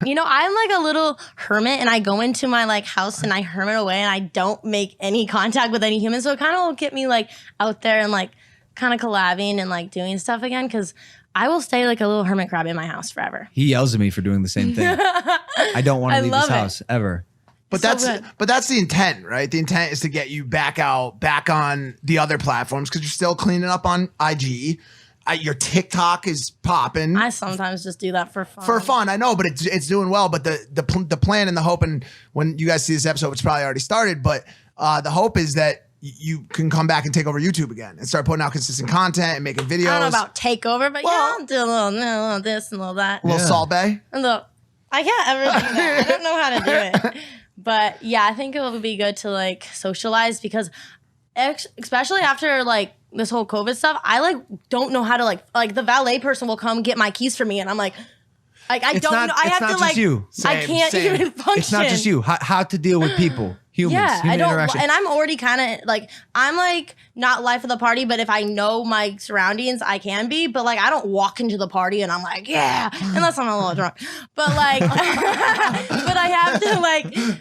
You know, I'm like a little hermit, and I go into my like house and I hermit away, and I don't make any contact with any humans. So it kind of will get me like out there and like kind of collabing and like doing stuff again, because I will stay like a little hermit crab in my house forever. He yells at me for doing the same thing. I don't want to leave his house ever. But that's the intent, right? The intent is to get you back on the other platforms, because you're still cleaning up on IG. Your TikTok is popping. I sometimes just do that for fun. For fun, I know, but it's doing well. But the plan and the hope, and when you guys see this episode, it's probably already started, but the hope is that you can come back and take over YouTube again and start putting out consistent content and making videos. I don't know about take over, but yeah, I'll do a little this and a little that. A little Salt Bae? I can't ever do that. I don't know how to do it. But yeah, I think it would be good to like socialize, because especially after like this whole COVID stuff, I like don't know how to like the valet person will come get my keys for me, and I'm like I don't know. I have to like I can't even function. It's not just you. How to deal with people. Humans, yeah, human I don't, interaction. and I'm already kind of like, I'm like not life of the party, but if I know my surroundings, I can be. But like, I don't walk into the party and I'm like, yeah, unless I'm a little drunk. But like, but I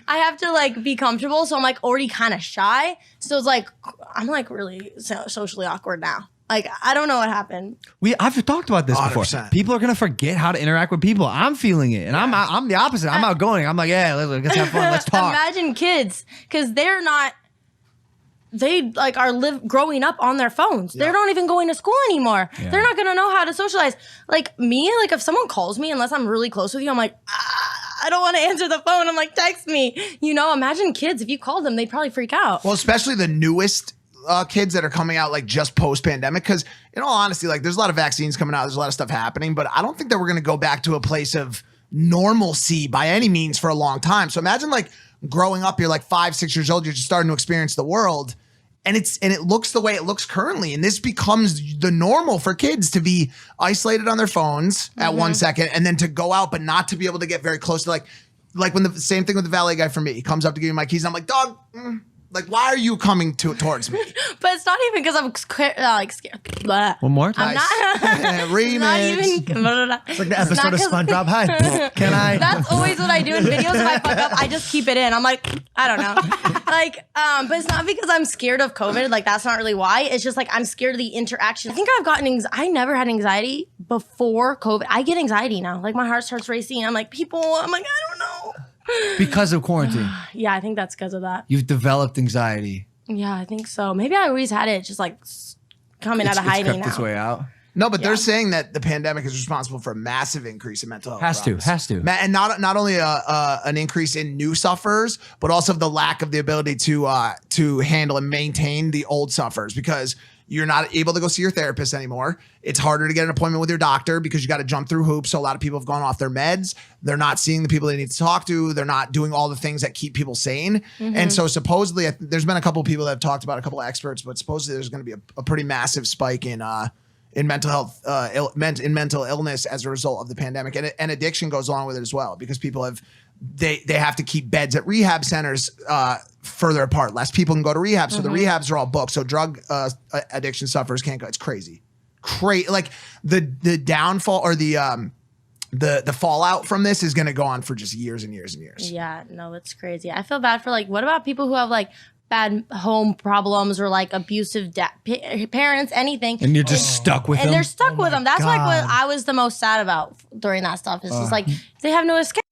have to like be comfortable. So I'm like already kind of shy. So it's like I'm like really socially awkward now. Like, I don't know what happened. I've talked about this 100%. before. People are gonna forget how to interact with people. I'm feeling it, and I'm the opposite. I'm outgoing. I'm like, yeah, let's have fun. Let's talk. Imagine kids, because they like are growing up on their phones. Yeah. They're not even going to school anymore. Yeah. They're not gonna know how to socialize. Like me, like if someone calls me, unless I'm really close with you, I'm like, I don't want to answer the phone. I'm like, text me. You know, imagine kids, if you called them, they'd probably freak out. Well, especially the newest kids that are coming out like just post-pandemic, because in all honesty, like there's a lot of vaccines coming out, there's a lot of stuff happening, but I don't think that we're going to go back to a place of normalcy by any means for a long time. So imagine like growing up, you're like 5-6 years old, you're just starting to experience the world, and it looks the way it looks currently, and this becomes the normal for kids to be isolated on their phones at 1 second, and then to go out but not to be able to get very close to like when the same thing with the valet guy for me, he comes up to give me my keys and I'm like, dog, like, why are you coming towards me? But it's not even because I'm scared. Blah. One more? I'm nice. not. Remix. Not even. It's like the episode of SpongeBob. Hi. Can I? That's always what I do in videos. If I fuck up, I just keep it in. I'm like, I don't know. Like, but it's not because I'm scared of COVID. Like, that's not really why. It's just like I'm scared of the interaction. I think I've gotten I never had anxiety before COVID. I get anxiety now. Like, my heart starts racing. I'm like, I'm like, I don't know. Because of quarantine. Yeah, I think that's because of that. You've developed anxiety. Yeah, I think so. Maybe I always had it, just like coming out of hiding crept now. its way out. No, but they're saying that the pandemic is responsible for a massive increase in mental health. Has to. And not only an increase in new sufferers, but also the lack of the ability to handle and maintain the old sufferers, because you're not able to go see your therapist anymore. It's harder to get an appointment with your doctor because you got to jump through hoops. So a lot of people have gone off their meds. They're not seeing the people they need to talk to. They're not doing all the things that keep people sane. And so supposedly, there's been a couple of people that have talked about, a couple of experts, but supposedly there's going to be a pretty massive spike in mental health, in mental illness as a result of the pandemic. And addiction goes along with it as well, because people they have to keep beds at rehab centers further apart. Less people can go to rehab, so the rehabs are all booked. So drug addiction sufferers can't go. It's crazy. Like the downfall or the fallout from this is going to go on for just years and years and years. Yeah, no, it's crazy. I feel bad for like, what about people who have like bad home problems or like abusive parents, anything. And you're just stuck with them. And they're stuck with them. That's like what I was the most sad about during that stuff. It's just like they have no escape.